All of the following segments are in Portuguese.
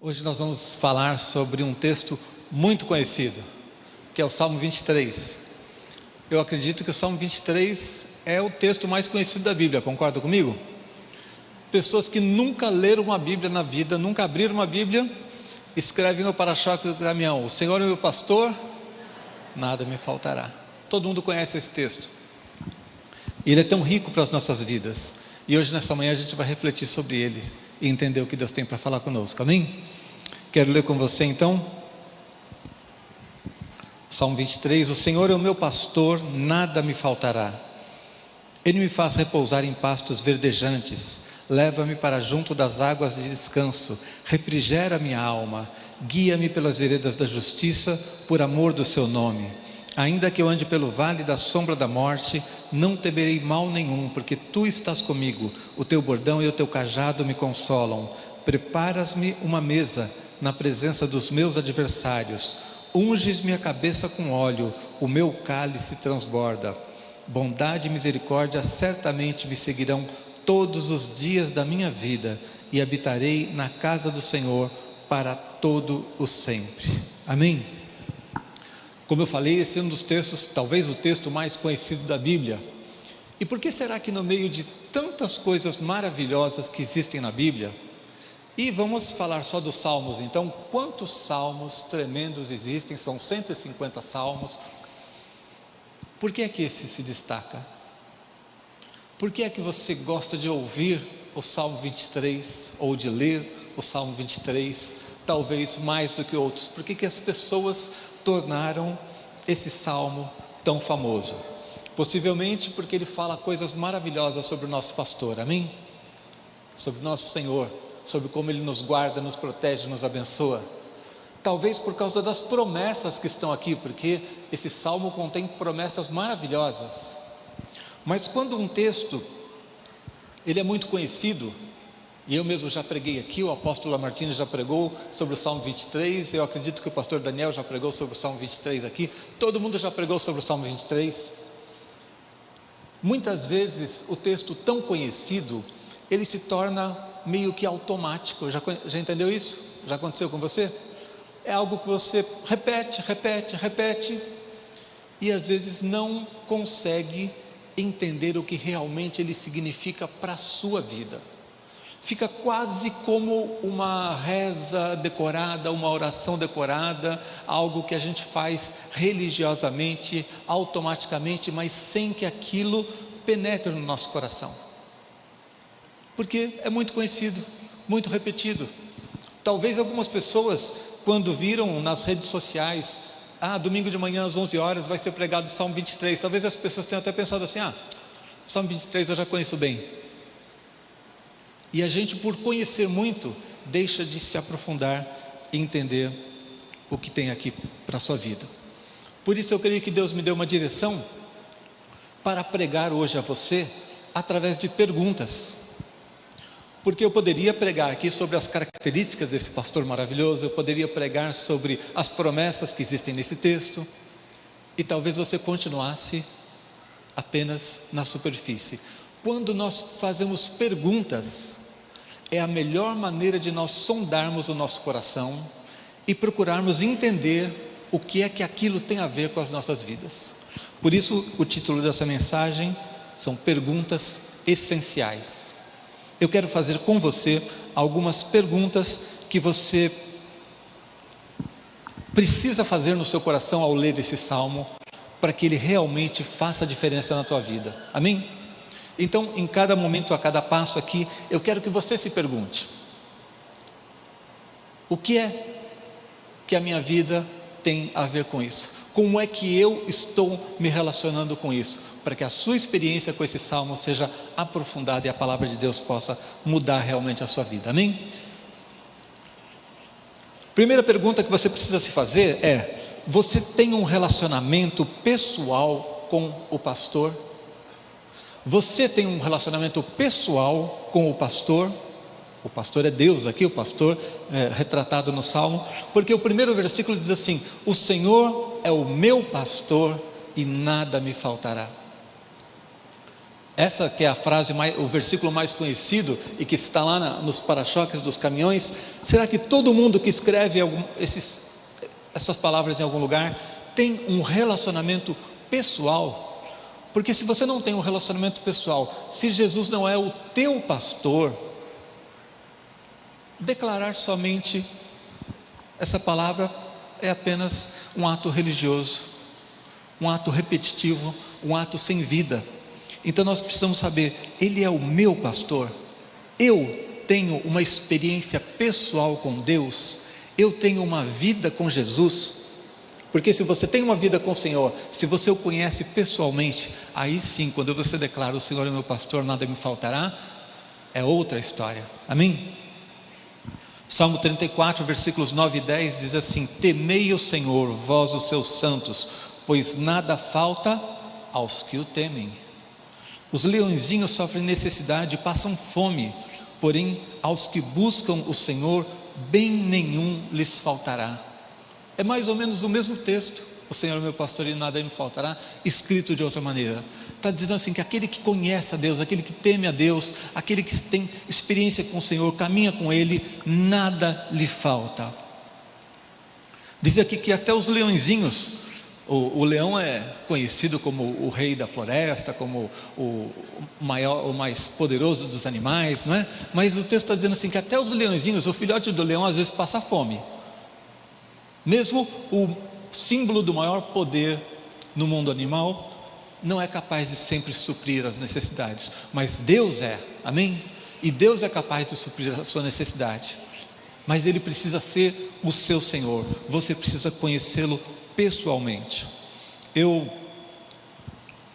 Hoje nós vamos falar sobre um texto muito conhecido, que é o Salmo 23. Eu acredito que o Salmo 23 é o texto mais conhecido da Bíblia, concorda comigo? Pessoas que nunca leram uma Bíblia na vida, nunca abriram uma Bíblia, escrevem no para-choque do caminhão: o Senhor é meu pastor, nada me faltará. Todo mundo conhece esse texto. Ele é tão rico para as nossas vidas. E hoje, nessa manhã, a gente vai refletir sobre ele e entender o que Deus tem para falar conosco, amém? Quero ler com você então Salmo 23. O Senhor é o meu pastor, nada me faltará. Ele me faz repousar em pastos verdejantes, leva-me para junto das águas de descanso, refrigera minha alma, guia-me pelas veredas da justiça, por amor do seu nome. Ainda que eu ande pelo vale da sombra da morte, não temerei mal nenhum, porque tu estás comigo, o teu bordão e o teu cajado me consolam. Preparas-me uma mesa na presença dos meus adversários, unges-me a cabeça com óleo, o meu cálice transborda. Bondade e misericórdia certamente me seguirão todos os dias da minha vida, e habitarei na casa do Senhor para todo o sempre. Amém? Como eu falei, esse é um dos textos, talvez o texto mais conhecido da Bíblia. E por que será que no meio de tantas coisas maravilhosas que existem na Bíblia, e vamos falar só dos salmos então, quantos salmos tremendos existem? São 150 salmos. Por que é que esse se destaca? Por que é que você gosta de ouvir o Salmo 23, ou de ler o Salmo 23, talvez mais do que outros? Por que as pessoas tornaram esse salmo tão famoso? Possivelmente porque ele fala coisas maravilhosas sobre o nosso pastor, amém? Sobre o nosso Senhor, sobre como ele nos guarda, nos protege, nos abençoa. Talvez por causa das promessas que estão aqui, porque esse salmo contém promessas maravilhosas. Mas quando um texto, ele é muito conhecido, e eu mesmo já preguei aqui, o apóstolo Lamartine já pregou sobre o Salmo 23, eu acredito que o pastor Daniel já pregou sobre o Salmo 23 aqui, todo mundo já pregou sobre o Salmo 23. Muitas vezes o texto tão conhecido, ele se torna meio que automático. Já entendeu isso? Já aconteceu com você? É algo que você repete, e às vezes não consegue entender o que realmente ele significa para a sua vida. Fica quase como uma reza decorada, uma oração decorada, algo que a gente faz religiosamente, automaticamente, mas sem que aquilo penetre no nosso coração. Porque é muito conhecido, muito repetido. Talvez algumas pessoas, quando viram nas redes sociais, domingo de manhã às 11 horas vai ser pregado o Salmo 23, talvez as pessoas tenham até pensado assim: Salmo 23 eu já conheço bem. E a gente, por conhecer muito, deixa de se aprofundar e entender o que tem aqui para a sua vida. Por isso eu creio que Deus me deu uma direção para pregar hoje a você através de perguntas. Porque eu poderia pregar aqui sobre as características desse pastor maravilhoso, eu poderia pregar sobre as promessas que existem nesse texto, e talvez você continuasse apenas na superfície. Quando nós fazemos perguntas, é a melhor maneira de nós sondarmos o nosso coração e procurarmos entender o que é que aquilo tem a ver com as nossas vidas. Por isso o título dessa mensagem são perguntas essenciais. Eu quero fazer com você algumas perguntas que você precisa fazer no seu coração ao ler esse salmo, para que ele realmente faça a diferença na tua vida, amém? Então, em cada momento, a cada passo aqui, eu quero que você se pergunte: o que é que a minha vida tem a ver com isso? Como é que eu estou me relacionando com isso? Para que a sua experiência com esse salmo seja aprofundada e a palavra de Deus possa mudar realmente a sua vida, amém? Primeira pergunta que você precisa se fazer é: você tem um relacionamento pessoal com o pastor? Você tem um relacionamento pessoal com o pastor? O pastor é Deus aqui, o pastor retratado no Salmo, porque o primeiro versículo diz assim: o Senhor é o meu pastor e nada me faltará. Essa que é a frase, o versículo mais conhecido e que está lá nos para-choques dos caminhões. Será que todo mundo que escreve essas palavras em algum lugar tem um relacionamento pessoal? Porque se você não tem um relacionamento pessoal, se Jesus não é o teu pastor, declarar somente essa palavra é apenas um ato religioso, um ato repetitivo, um ato sem vida. Então nós precisamos saber, Ele é o meu pastor, eu tenho uma experiência pessoal com Deus, eu tenho uma vida com Jesus. Porque se você tem uma vida com o Senhor, se você o conhece pessoalmente, aí sim, quando você declara, o Senhor é meu pastor, nada me faltará, é outra história, amém? Salmo 34, versículos 9 e 10 diz assim: temei o Senhor, vós os seus santos, pois nada falta aos que o temem. Os leõezinhos sofrem necessidade, passam fome, porém aos que buscam o Senhor, bem nenhum lhes faltará. É mais ou menos o mesmo texto, o Senhor é meu pastor e nada me faltará, escrito de outra maneira. Está dizendo assim, que aquele que conhece a Deus, aquele que teme a Deus, aquele que tem experiência com o Senhor, caminha com Ele, nada lhe falta. Diz aqui que até os leõezinhos, o leão é conhecido como o rei da floresta, como o mais poderoso dos animais, não é? Mas o texto está dizendo assim, que até os leõezinhos, o filhote do leão às vezes passa fome. Mesmo o símbolo do maior poder no mundo animal não é capaz de sempre suprir as necessidades, mas Deus é, amém? E Deus é capaz de suprir a sua necessidade, mas Ele precisa ser o seu Senhor, você precisa conhecê-lo pessoalmente. Eu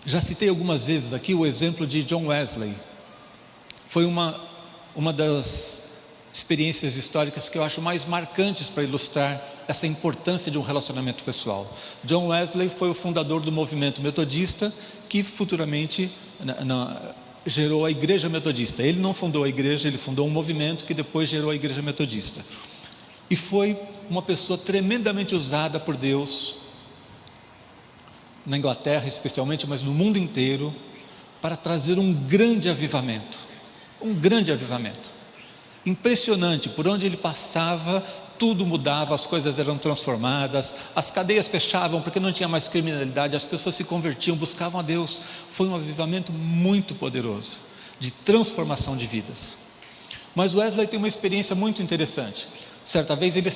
já citei algumas vezes aqui o exemplo de John Wesley. Foi uma das experiências históricas que eu acho mais marcantes para ilustrar essa importância de um relacionamento pessoal. John Wesley foi o fundador do movimento metodista, que futuramente gerou a igreja metodista. Ele não fundou a igreja, ele fundou um movimento que depois gerou a igreja metodista. E foi uma pessoa tremendamente usada por Deus, na Inglaterra especialmente, mas no mundo inteiro, para trazer um grande avivamento. Um grande avivamento. Impressionante, por onde ele passava, tudo mudava, as coisas eram transformadas, as cadeias fechavam porque não tinha mais criminalidade, as pessoas se convertiam, buscavam a Deus. Foi um avivamento muito poderoso, de transformação de vidas. Mas Wesley tem uma experiência muito interessante. Certa vez ele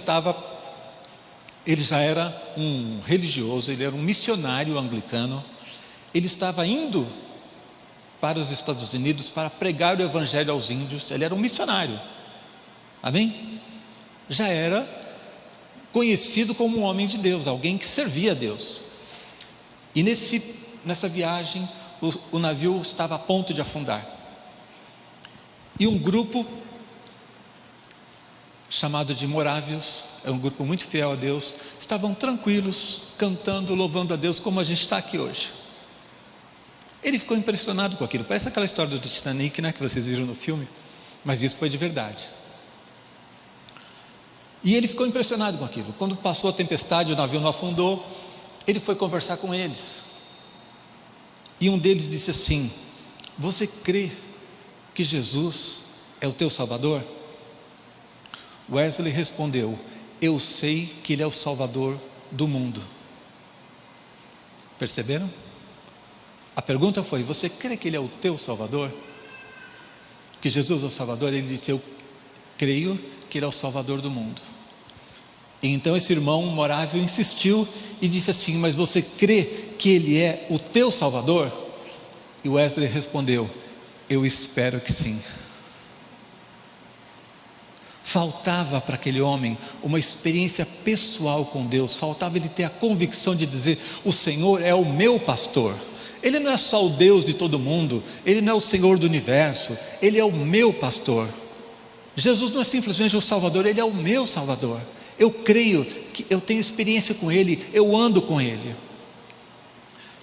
já era um religioso, ele era um missionário anglicano, ele estava indo para os Estados Unidos para pregar o evangelho aos índios, ele era um missionário, amém? Já era conhecido como um homem de Deus, alguém que servia a Deus. E nessa viagem, o navio estava a ponto de afundar, e um grupo chamado de morávios, é um grupo muito fiel a Deus, estavam tranquilos, cantando, louvando a Deus, como a gente está aqui hoje. Ele ficou impressionado com aquilo, parece aquela história do Titanic, né, que vocês viram no filme, mas isso foi de verdade. E ele ficou impressionado com aquilo. Quando passou a tempestade, o navio não afundou, ele foi conversar com eles, e um deles disse assim: você crê que Jesus é o teu Salvador? Wesley respondeu: eu sei que Ele é o Salvador do mundo. Perceberam? A pergunta foi: você crê que Ele é o teu Salvador? Que Jesus é o Salvador? Ele disse: eu creio que Ele é o Salvador do mundo. E então esse irmão morávio insistiu e disse assim: mas você crê que Ele é o teu Salvador? E Wesley respondeu: eu espero que sim. Faltava para aquele homem uma experiência pessoal com Deus, faltava ele ter a convicção de dizer: o Senhor é o meu pastor. Ele não é só o Deus de todo mundo, Ele não é o Senhor do universo, Ele é o meu pastor. Jesus não é simplesmente o Salvador, Ele é o meu Salvador. Eu creio que eu tenho experiência com Ele, eu ando com Ele.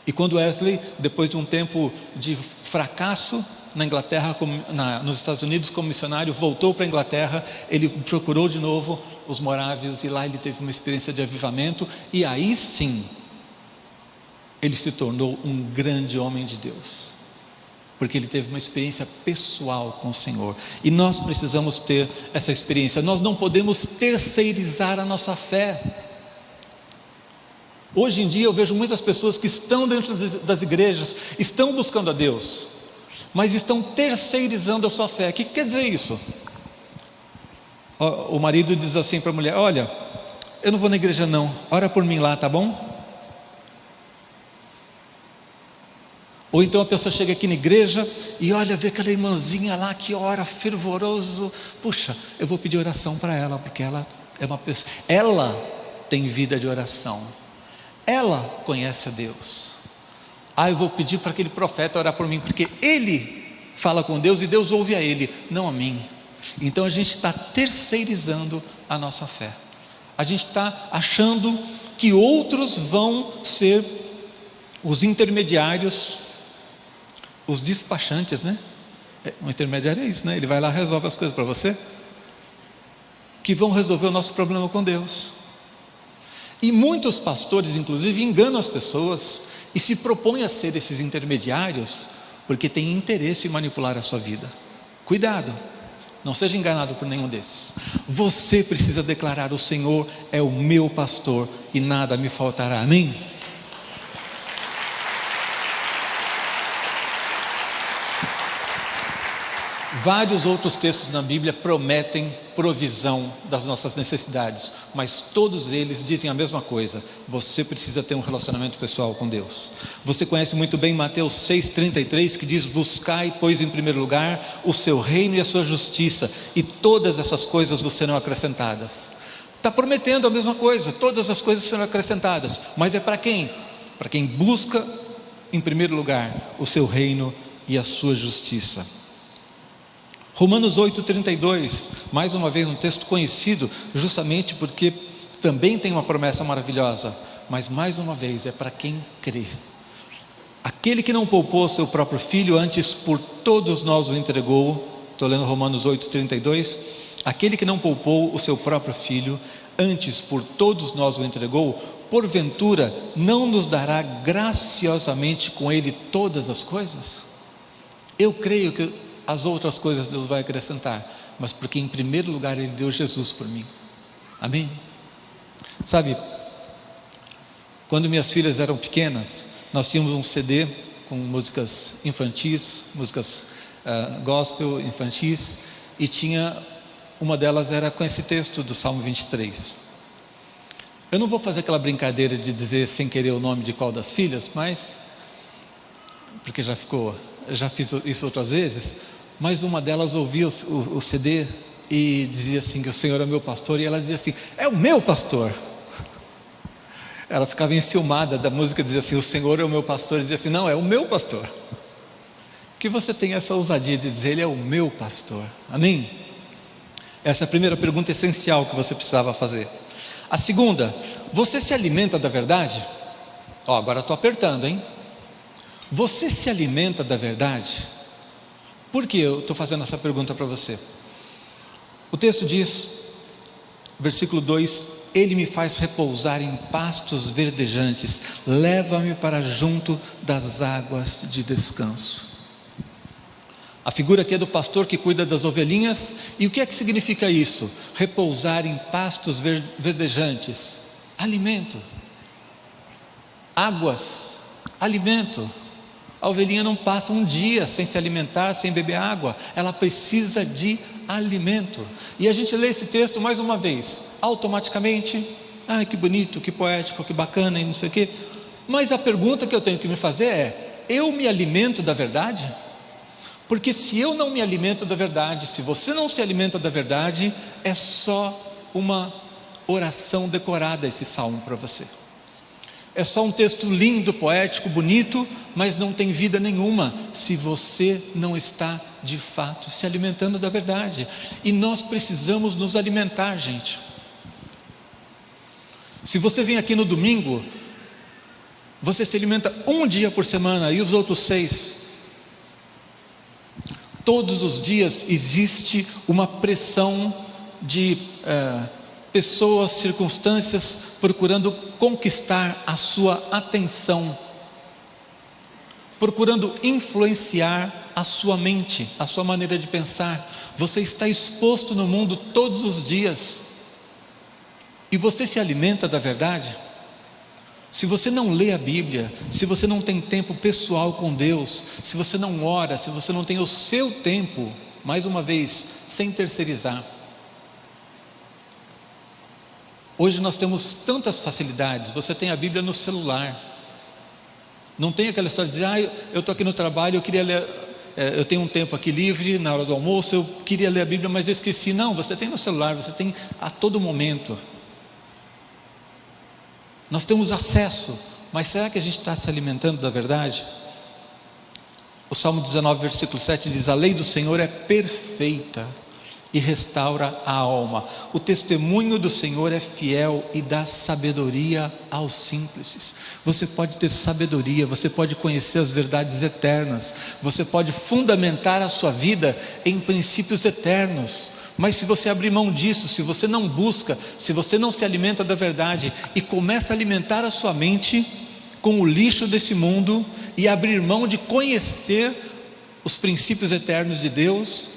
E quando Wesley, depois de um tempo de fracasso na Inglaterra, nos Estados Unidos como missionário, voltou para a Inglaterra, ele procurou de novo os morávios, e lá ele teve uma experiência de avivamento, e aí sim ele se tornou um grande homem de Deus. porque ele teve uma experiência pessoal com o Senhor. E nós precisamos ter essa experiência. Nós não podemos terceirizar a nossa fé. Hoje em dia eu vejo muitas pessoas que estão dentro das igrejas, estão buscando a Deus, mas estão terceirizando a sua fé. O que quer dizer isso? O marido diz assim para a mulher: olha, eu não vou na igreja não, ora por mim lá, tá bom? Ou então a pessoa chega aqui na igreja e olha, vê aquela irmãzinha lá que ora fervoroso, puxa, eu vou pedir oração para ela, porque ela é uma pessoa, ela tem vida de oração, ela conhece a Deus. Eu vou pedir para aquele profeta orar por mim, porque ele fala com Deus e Deus ouve a ele, não a mim. Então a gente está terceirizando a nossa fé, a gente está achando que outros vão ser os intermediários, os despachantes, né? Um intermediário é isso, né? Ele vai lá e resolve as coisas para você, que vão resolver o nosso problema com Deus. E muitos pastores, inclusive, enganam as pessoas e se propõem a ser esses intermediários, porque têm interesse em manipular a sua vida. Cuidado, não seja enganado por nenhum desses. Você precisa declarar: o Senhor é o meu pastor e nada me faltará. Amém? Vários outros textos na Bíblia prometem provisão das nossas necessidades, mas todos eles dizem a mesma coisa: você precisa ter um relacionamento pessoal com Deus. Você conhece muito bem Mateus 6,33, que diz: buscai, pois, em primeiro lugar o seu reino e a sua justiça, e todas essas coisas vos serão acrescentadas. Está prometendo a mesma coisa, todas as coisas serão acrescentadas, mas é para quem? Para quem busca em primeiro lugar o seu reino e a sua justiça. Romanos 8,32, mais uma vez um texto conhecido, justamente porque também tem uma promessa maravilhosa, mas mais uma vez é para quem crê. Aquele que não poupou seu próprio filho, antes por todos nós o entregou. Estou lendo Romanos 8,32. Aquele que não poupou o seu próprio filho, antes por todos nós o entregou, porventura não nos dará graciosamente com ele todas as coisas? Eu creio que as outras coisas Deus vai acrescentar, mas porque em primeiro lugar Ele deu Jesus por mim. Amém? Sabe, quando minhas filhas eram pequenas, nós tínhamos um CD com músicas infantis, músicas gospel infantis, e tinha, uma delas era com esse texto do Salmo 23. Eu não vou fazer aquela brincadeira de dizer sem querer o nome de qual das filhas, mas, porque já fiz isso outras vezes, mas uma delas ouvia o CD e dizia assim que o Senhor é meu pastor, e ela dizia assim: é o meu pastor. Ela ficava enciumada da música, dizia assim: o Senhor é o meu pastor, e dizia assim: não, é o meu pastor. Que você tenha essa ousadia de dizer: Ele é o meu pastor. Amém? Essa é a primeira pergunta essencial que você precisava fazer. A segunda: você se alimenta da verdade? Agora estou apertando, hein? Você se alimenta da verdade? Por que eu estou fazendo essa pergunta para você? O texto diz, versículo 2: Ele me faz repousar em pastos verdejantes, leva-me para junto das águas de descanso. A figura aqui é do pastor que cuida das ovelhinhas. E o que é que significa isso? Repousar em pastos verdejantes. Alimento. Águas. Alimento. A ovelhinha não passa um dia sem se alimentar, sem beber água. Ela precisa de alimento. E a gente lê esse texto mais uma vez, automaticamente: que bonito, que poético, que bacana e não sei o quê. Mas a pergunta que eu tenho que me fazer é: eu me alimento da verdade? Porque se eu não me alimento da verdade, se você não se alimenta da verdade, é só uma oração decorada esse salmo para você. É só um texto lindo, poético, bonito, mas não tem vida nenhuma se você não está de fato se alimentando da verdade. E nós precisamos nos alimentar, gente. Se você vem aqui no domingo, você se alimenta um dia por semana, e os outros 6? Todos os dias existe uma pressão de pessoas, circunstâncias procurando conquistar a sua atenção, procurando influenciar a sua mente, a sua maneira de pensar. Você está exposto no mundo todos os dias. E você se alimenta da verdade? Se você não lê a Bíblia, se você não tem tempo pessoal com Deus, se você não ora, se você não tem o seu tempo, mais uma vez, sem terceirizar. Hoje nós temos tantas facilidades. Você tem a Bíblia no celular. Não tem aquela história de dizer, eu estou aqui no trabalho, eu queria ler, eu tenho um tempo aqui livre, na hora do almoço, eu queria ler a Bíblia, mas eu esqueci. Não, você tem no celular, você tem a todo momento. Nós temos acesso, mas será que a gente está se alimentando da verdade? O Salmo 19, versículo 7 diz: a lei do Senhor é perfeita e restaura a alma. O testemunho do Senhor é fiel e dá sabedoria aos simples. Você pode ter sabedoria, você pode conhecer as verdades eternas, você pode fundamentar a sua vida em princípios eternos. Mas se você abrir mão disso, se você não busca, se você não se alimenta da verdade e começa a alimentar a sua mente com o lixo desse mundo e abrir mão de conhecer os princípios eternos de Deus,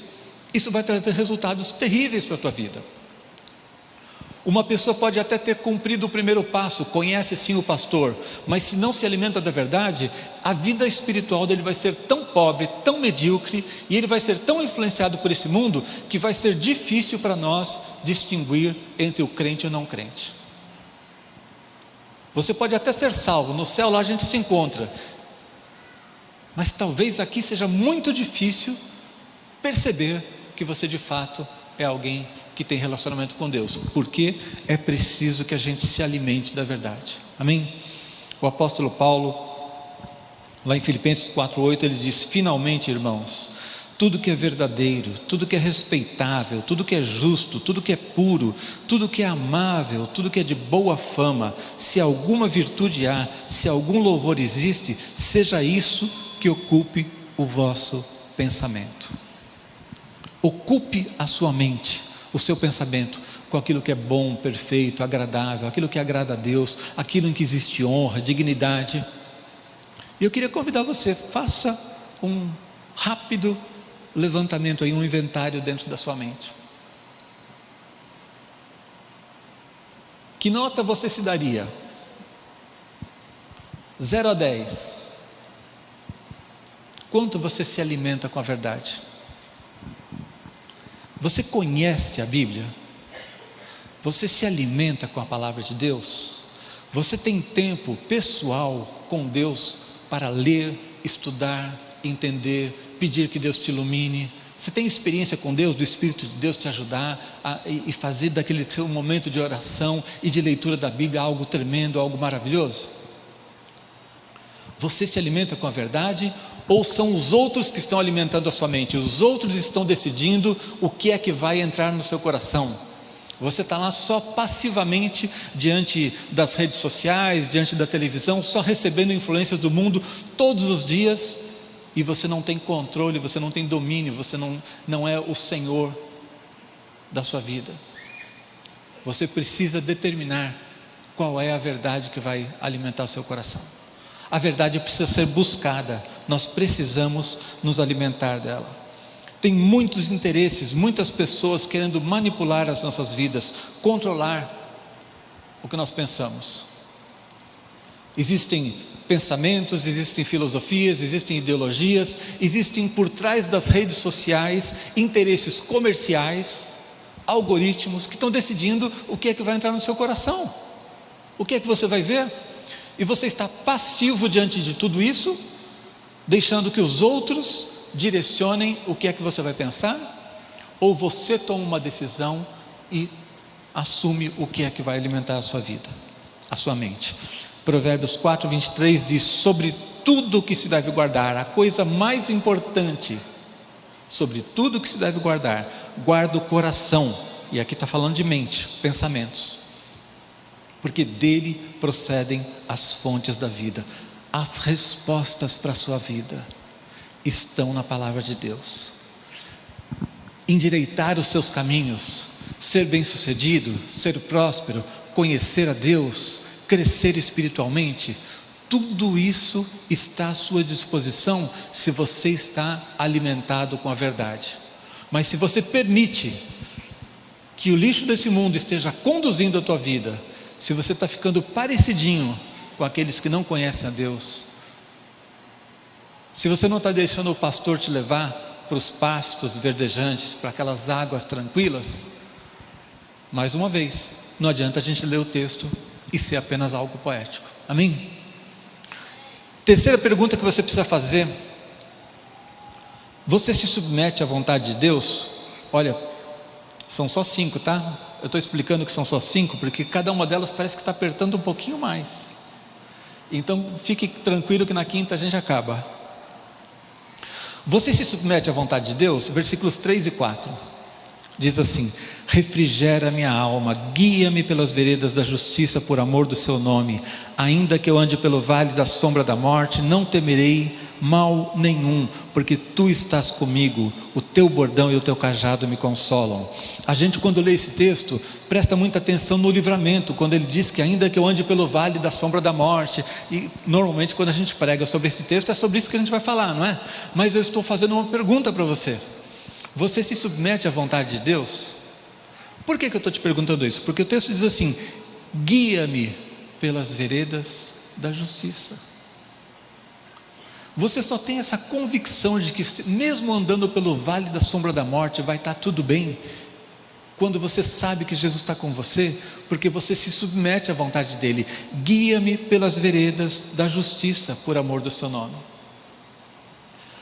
isso vai trazer resultados terríveis para a tua vida. Uma pessoa pode até ter cumprido o primeiro passo, conhece sim o pastor, mas se não se alimenta da verdade, a vida espiritual dele vai ser tão pobre, tão medíocre, e ele vai ser tão influenciado por esse mundo, que vai ser difícil para nós distinguir entre o crente e o não crente. Você pode até ser salvo, no céu lá a gente se encontra, mas talvez aqui seja muito difícil perceber que você de fato é alguém que tem relacionamento com Deus, porque é preciso que a gente se alimente da verdade. Amém? O apóstolo Paulo, lá em Filipenses 4:8, ele diz: finalmente, irmãos, tudo que é verdadeiro, tudo que é respeitável, tudo que é justo, tudo que é puro, tudo que é amável, tudo que é de boa fama, se alguma virtude há, se algum louvor existe, seja isso que ocupe o vosso pensamento. Ocupe a sua mente, o seu pensamento, com aquilo que é bom, perfeito, agradável, aquilo que agrada a Deus, aquilo em que existe honra, dignidade. E eu queria convidar você, faça um rápido levantamento aí, um inventário dentro da sua mente. Que nota você se daria? 0 a 10. Quanto você se alimenta com a verdade? Você conhece a Bíblia? Você se alimenta com a palavra de Deus? Você tem tempo pessoal com Deus para ler, estudar, entender, pedir que Deus te ilumine? Você tem experiência com Deus, do Espírito de Deus te ajudar e fazer daquele seu momento de oração e de leitura da Bíblia algo tremendo, algo maravilhoso? Você se alimenta com a verdade? Ou são os outros que estão alimentando a sua mente? Os outros estão decidindo o que é que vai entrar no seu coração. Você está lá só passivamente diante das redes sociais, diante da televisão, só recebendo influências do mundo todos os dias, e você não tem controle, você não tem domínio, você não é o Senhor da sua vida. Você precisa determinar qual é a verdade que vai alimentar o seu coração. A verdade precisa ser buscada, nós precisamos nos alimentar dela. Tem muitos interesses, muitas pessoas querendo manipular as nossas vidas, controlar o que nós pensamos. Existem pensamentos, existem filosofias, existem ideologias, existem por trás das redes sociais interesses comerciais, algoritmos que estão decidindo o que é que vai entrar no seu coração, o que é que você vai ver. E você está passivo diante de tudo isso, deixando que os outros direcionem o que é que você vai pensar? Ou você toma uma decisão e assume o que é que vai alimentar a sua vida, a sua mente? Provérbios 4:23 diz: sobre tudo que se deve guardar, a coisa mais importante, sobre tudo que se deve guardar, guarda o coração. E aqui está falando de mente, pensamentos, porque dele procedem as fontes da vida. As respostas para a sua vida estão na palavra de Deus. Endireitar os seus caminhos, ser bem-sucedido, ser próspero, conhecer a Deus, crescer espiritualmente, Tudo isso está à sua disposição se você está alimentado com a verdade. Mas se você permite que o lixo desse mundo esteja conduzindo a tua vida, se você está ficando parecidinho com aqueles que não conhecem a Deus, se você não está deixando o pastor te levar para os pastos verdejantes, para aquelas águas tranquilas, mais uma vez, não adianta a gente ler o texto e ser apenas algo poético. Amém? Terceira pergunta que você precisa fazer: você se submete à vontade de Deus? Olha, são só 5, tá? Eu estou explicando que são só 5 porque cada uma delas parece que está apertando um pouquinho mais. Então fique tranquilo que na quinta a gente acaba. Você se submete à vontade de Deus? Versículos 3 e 4 diz assim: refrigera minha alma, guia-me pelas veredas da justiça por amor do seu nome. Ainda que eu ande pelo vale da sombra da morte, não temerei mal nenhum, porque tu estás comigo, o teu bordão e o teu cajado me consolam. A gente, quando lê esse texto, presta muita atenção no livramento, quando ele diz que ainda que eu ande pelo vale da sombra da morte, e normalmente quando a gente prega sobre esse texto, é sobre isso que a gente vai falar, não é? Mas eu estou fazendo uma pergunta para você: você se submete à vontade de Deus? Por que eu estou te perguntando isso? Porque o texto diz assim: guia-me pelas veredas da justiça. Você só tem essa convicção de que mesmo andando pelo vale da sombra da morte vai estar tudo bem, quando você sabe que Jesus está com você, porque você se submete à vontade dele. Guia-me pelas veredas da justiça por amor do seu nome.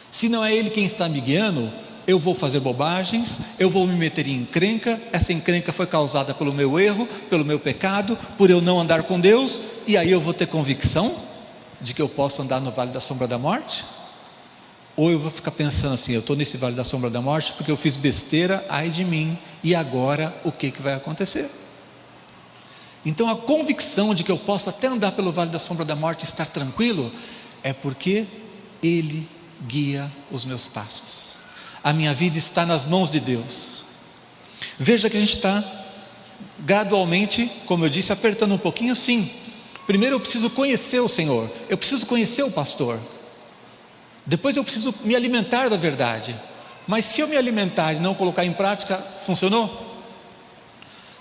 Se não é ele quem está me guiando, eu vou fazer bobagens, eu vou me meter em encrenca. Essa encrenca foi causada pelo meu erro, pelo meu pecado, por eu não andar com Deus, e aí eu vou ter convicção de que eu posso andar no vale da sombra da morte? Ou eu vou ficar pensando assim: eu estou nesse vale da sombra da morte porque eu fiz besteira, ai de mim, e agora o que vai acontecer? Então a convicção de que eu posso até andar pelo vale da sombra da morte e estar tranquilo, é porque Ele guia os meus passos. A minha vida está nas mãos de Deus. Veja que a gente está gradualmente, como eu disse, apertando um pouquinho, sim. Primeiro eu preciso conhecer o Senhor, eu preciso conhecer o pastor, depois eu preciso me alimentar da verdade. Mas se eu me alimentar e não colocar em prática, funcionou?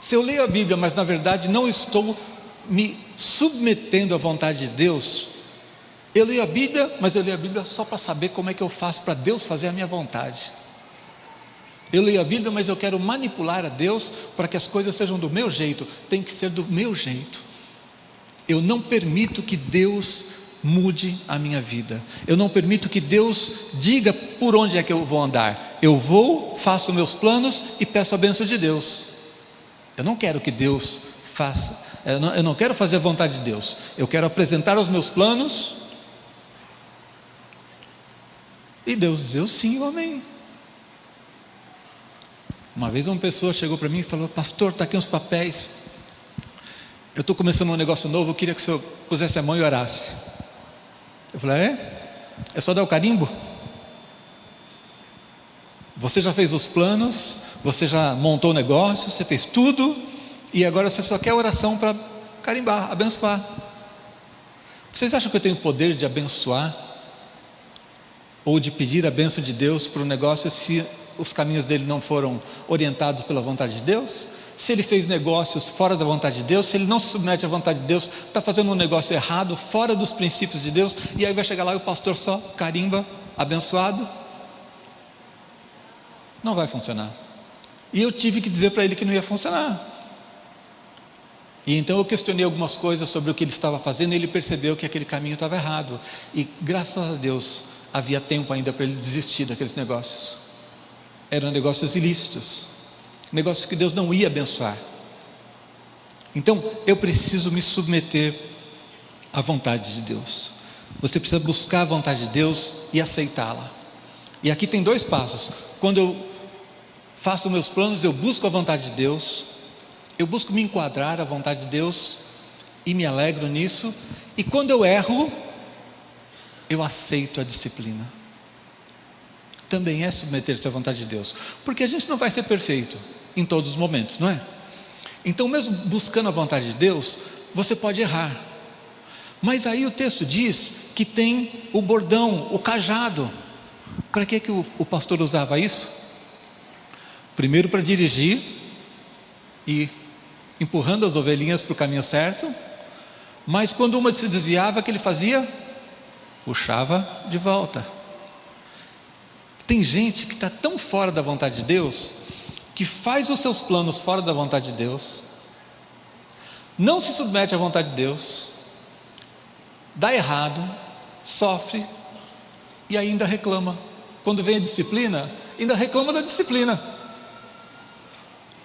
Se eu leio a Bíblia, mas na verdade não estou me submetendo à vontade de Deus, eu leio a Bíblia, mas eu leio a Bíblia só para saber como é que eu faço para Deus fazer a minha vontade. Eu leio a Bíblia, mas eu quero manipular a Deus para que as coisas sejam do meu jeito. Tem que ser do meu jeito. Eu não permito que Deus mude a minha vida. Eu não permito que Deus diga por onde é que eu vou andar. Eu vou, faço meus planos e peço a bênção de Deus. Eu não quero que Deus faça, eu não quero fazer a vontade de Deus. Eu quero apresentar os meus planos e Deus dizer o sim e o amém. Uma vez uma pessoa chegou para mim e falou: pastor, está aqui uns papéis, eu estou começando um negócio novo, eu queria que o senhor pusesse a mão e orasse. Eu falei: é só dar o carimbo? Você já fez os planos, você já montou o negócio, você fez tudo, e agora você só quer oração para carimbar, abençoar. Vocês acham que eu tenho o poder de abençoar, ou de pedir a bênção de Deus para o negócio, se os caminhos dele não foram orientados pela vontade de Deus? Se ele fez negócios fora da vontade de Deus, se ele não se submete à vontade de Deus, está fazendo um negócio errado, fora dos princípios de Deus, e aí vai chegar lá e o pastor só carimba, abençoado? Não vai funcionar. E eu tive que dizer para ele que não ia funcionar. E então eu questionei algumas coisas sobre o que ele estava fazendo, e ele percebeu que aquele caminho estava errado, e graças a Deus havia tempo ainda para ele desistir daqueles negócios. Eram negócios ilícitos, negócios que Deus não ia abençoar. Então eu preciso me submeter à vontade de Deus. Você precisa buscar a vontade de Deus e aceitá-la. E aqui tem 2 passos. Quando eu faço meus planos, eu busco a vontade de Deus, eu busco me enquadrar à vontade de Deus e me alegro nisso. E quando eu erro, eu aceito a disciplina. Também é submeter-se à vontade de Deus, porque a gente não vai ser perfeito em todos os momentos, não é? Então, mesmo buscando a vontade de Deus, você pode errar, Mas aí o texto diz que tem o bordão, o cajado. Para que o pastor usava isso? Primeiro para dirigir e empurrando as ovelhinhas para o caminho certo, mas quando uma se desviava, o que ele fazia? Puxava de volta. Tem gente que está tão fora da vontade de Deus, que faz os seus planos fora da vontade de Deus, não se submete à vontade de Deus, dá errado, sofre e ainda reclama. Quando vem a disciplina, ainda reclama da disciplina.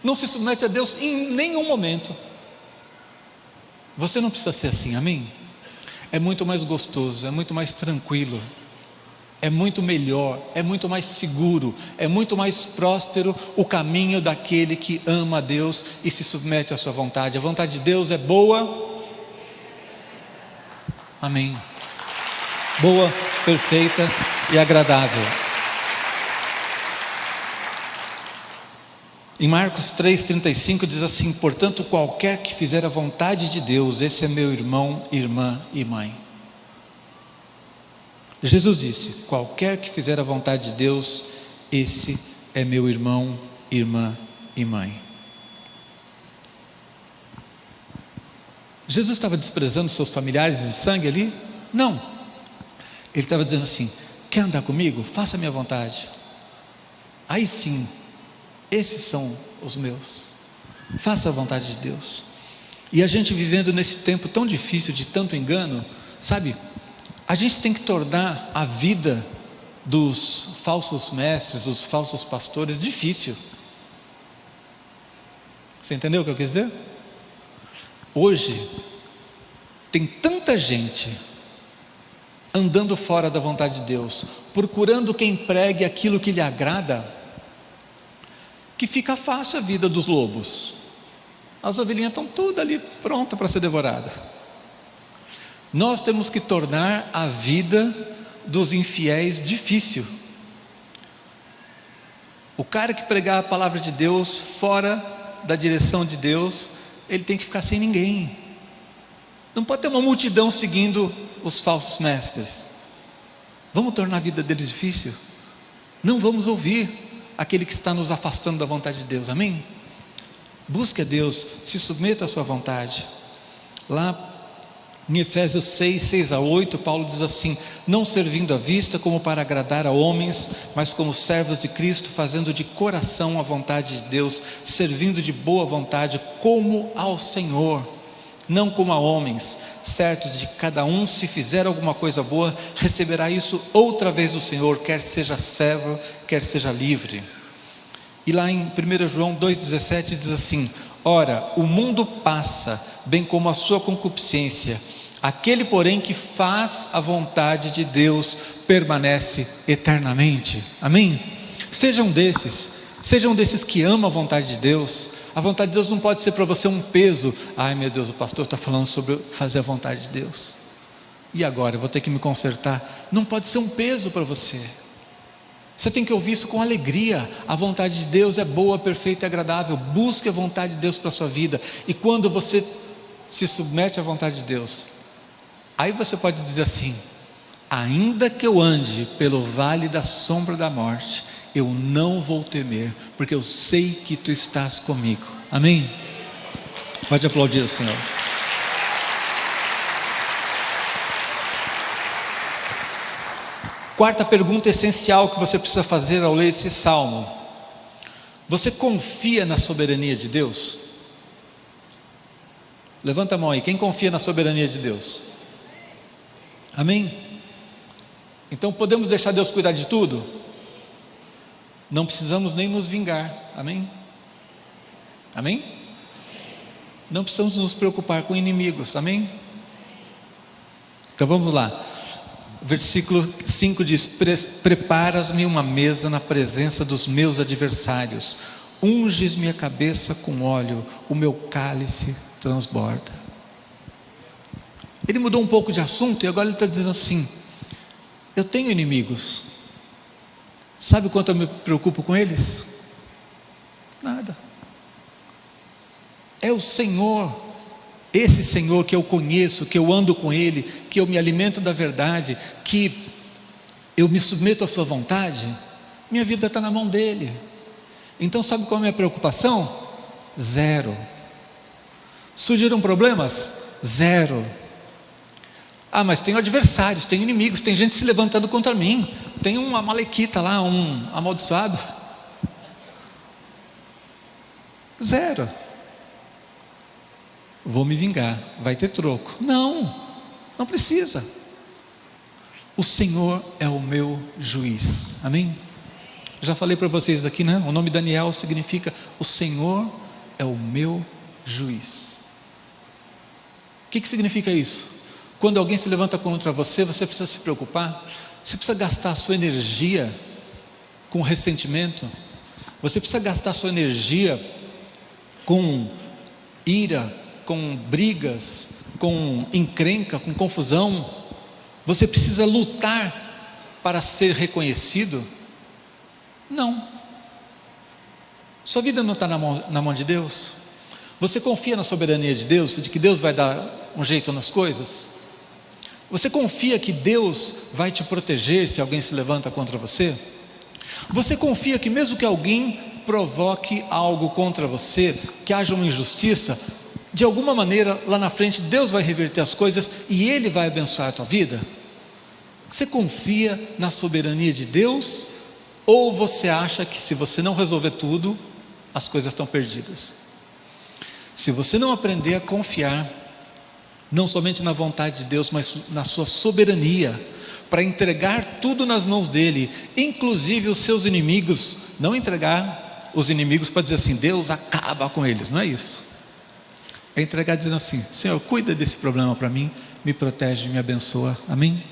Não se submete a Deus em nenhum momento. Você não precisa ser assim, amém? É muito mais gostoso, é muito mais tranquilo, é muito melhor, é muito mais seguro, é muito mais próspero o caminho daquele que ama a Deus e se submete à sua vontade. A vontade de Deus é boa, amém, boa, perfeita e agradável. Em Marcos 3,35 diz assim: portanto, qualquer que fizer a vontade de Deus, esse é meu irmão, irmã e mãe. Jesus disse: qualquer que fizer a vontade de Deus, esse é meu irmão, irmã e mãe. Jesus estava desprezando seus familiares de sangue ali? Não. Ele estava dizendo assim: quer andar comigo? Faça a minha vontade. Aí sim, esses são os meus. Faça a vontade de Deus. E a gente vivendo nesse tempo tão difícil, de tanto engano, sabe, a gente tem que tornar a vida dos falsos mestres, dos falsos pastores, difícil. Você entendeu o que eu quis dizer? Hoje tem tanta gente andando fora da vontade de Deus, procurando quem pregue aquilo que lhe agrada, que fica fácil a vida dos lobos. As ovelhinhas estão tudo ali pronta para ser devorada. Nós temos que tornar a vida dos infiéis difícil. O cara que pregar a palavra de Deus fora da direção de Deus, ele tem que ficar sem ninguém. Não pode ter uma multidão seguindo os falsos mestres. Vamos tornar a vida deles difícil? Não vamos ouvir aquele que está nos afastando da vontade de Deus, amém? Busque a Deus, se submeta à sua vontade. Lá em Efésios 6:6-8, Paulo diz assim: não servindo à vista como para agradar a homens, mas como servos de Cristo, fazendo de coração a vontade de Deus, servindo de boa vontade como ao Senhor, não como a homens, certos de que cada um, se fizer alguma coisa boa, receberá isso outra vez do Senhor, quer seja servo, quer seja livre. E lá em 1 João 2,17 diz assim: ora, o mundo passa, bem como a sua concupiscência, aquele porém que faz a vontade de Deus permanece eternamente, amém? Sejam desses que amam a vontade de Deus. A vontade de Deus não pode ser para você um peso. Ai meu Deus, o pastor está falando sobre fazer a vontade de Deus, e agora eu vou ter que me consertar. Não pode ser um peso para você. Você tem que ouvir isso com alegria. A vontade de Deus é boa, perfeita e agradável. Busque a vontade de Deus para a sua vida. E quando você se submete à vontade de Deus, aí você pode dizer assim: ainda que eu ande pelo vale da sombra da morte, eu não vou temer, porque eu sei que tu estás comigo, amém? Pode aplaudir o Senhor. Quarta pergunta essencial que você precisa fazer ao ler esse salmo: você confia na soberania de Deus? Levanta a mão aí, quem confia na soberania de Deus? Amém? Então podemos deixar Deus cuidar de tudo? Não precisamos nem nos vingar, amém? Amém? Não precisamos nos preocupar com inimigos, amém? Então vamos lá. Versículo 5 diz: preparas-me uma mesa na presença dos meus adversários, unges minha cabeça com óleo, o meu cálice transborda. Ele mudou um pouco de assunto e agora ele está dizendo assim: eu tenho inimigos, sabe quanto eu me preocupo com eles? Nada. É o Senhor esse Senhor que eu conheço, que eu ando com Ele, que eu me alimento da verdade, que eu me submeto à sua vontade, minha vida está na mão dEle. Então sabe qual é a minha preocupação? Zero. Surgiram problemas? Zero. Ah, mas tenho adversários, tenho inimigos, tem gente se levantando contra mim, tem uma malequita lá, um amaldiçoado. Zero. Vou me vingar, vai ter troco. Não precisa. O Senhor é o meu juiz. Amém? Já falei para vocês aqui, né? O nome Daniel significa o Senhor é o meu juiz. O que significa isso? Quando alguém se levanta contra você, você precisa se preocupar, você precisa gastar a sua energia com ressentimento, você precisa gastar a sua energia com ira, com brigas, com encrenca, com confusão. Você precisa lutar para ser reconhecido? Não. Sua vida não está na mão de Deus? Você confia na soberania de Deus, de que Deus vai dar um jeito nas coisas? Você confia que Deus vai te proteger se alguém se levanta contra você? Você confia que mesmo que alguém provoque algo contra você, que haja uma injustiça, de alguma maneira lá na frente Deus vai reverter as coisas e Ele vai abençoar a tua vida? Você confia na soberania de Deus? Ou você acha que se você não resolver tudo, as coisas estão perdidas? Se você não aprender a confiar, não somente na vontade de Deus, mas na sua soberania, para entregar tudo nas mãos dEle, inclusive os seus inimigos, não entregar os inimigos para dizer assim, Deus acaba com eles, não é isso. É entregar dizendo assim, Senhor, cuida desse problema para mim, me protege, me abençoa, amém?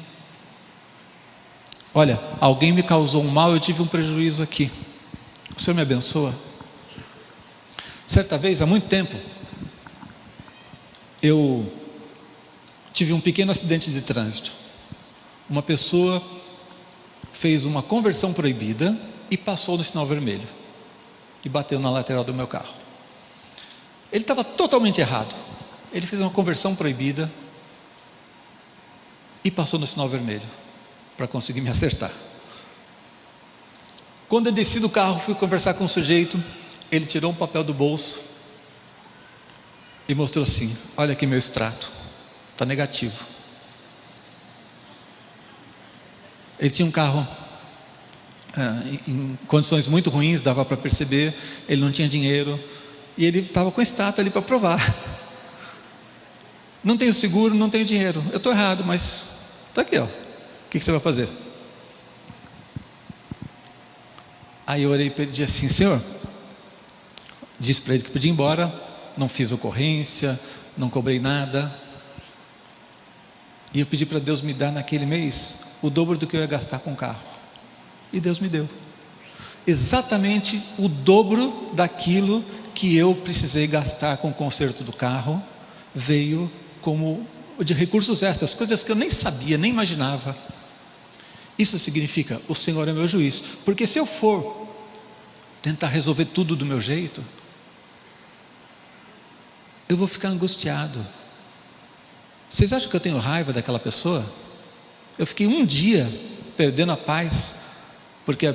Olha, alguém me causou um mal, eu tive um prejuízo aqui, o Senhor me abençoa. Certa vez, há muito tempo, eu tive um pequeno acidente de trânsito. Uma pessoa fez uma conversão proibida e passou no sinal vermelho e bateu na lateral do meu carro. Ele estava totalmente errado. Ele fez uma conversão proibida e passou no sinal vermelho para conseguir me acertar. Quando eu desci do carro, fui conversar com o sujeito, ele tirou um papel do bolso e mostrou assim, olha aqui meu extrato, está negativo. Ele tinha um carro em condições muito ruins, dava para perceber, ele não tinha dinheiro, e ele estava com extrato ali para provar. Não tenho seguro, não tenho dinheiro, eu estou errado, mas está aqui, ó. O que você vai fazer? Aí eu orei e pedi assim, Senhor, disse para ele que podia ir embora, não fiz ocorrência, não cobrei nada, e eu pedi para Deus me dar naquele mês o dobro do que eu ia gastar com o carro, e Deus me deu exatamente o dobro daquilo que eu precisei gastar com o conserto do carro, veio como de recursos extras, coisas que eu nem sabia, nem imaginava. Isso significa, o Senhor é meu juiz, porque se eu for tentar resolver tudo do meu jeito, eu vou ficar angustiado. Vocês acham que eu tenho raiva daquela pessoa? Eu fiquei um dia perdendo a paz, porque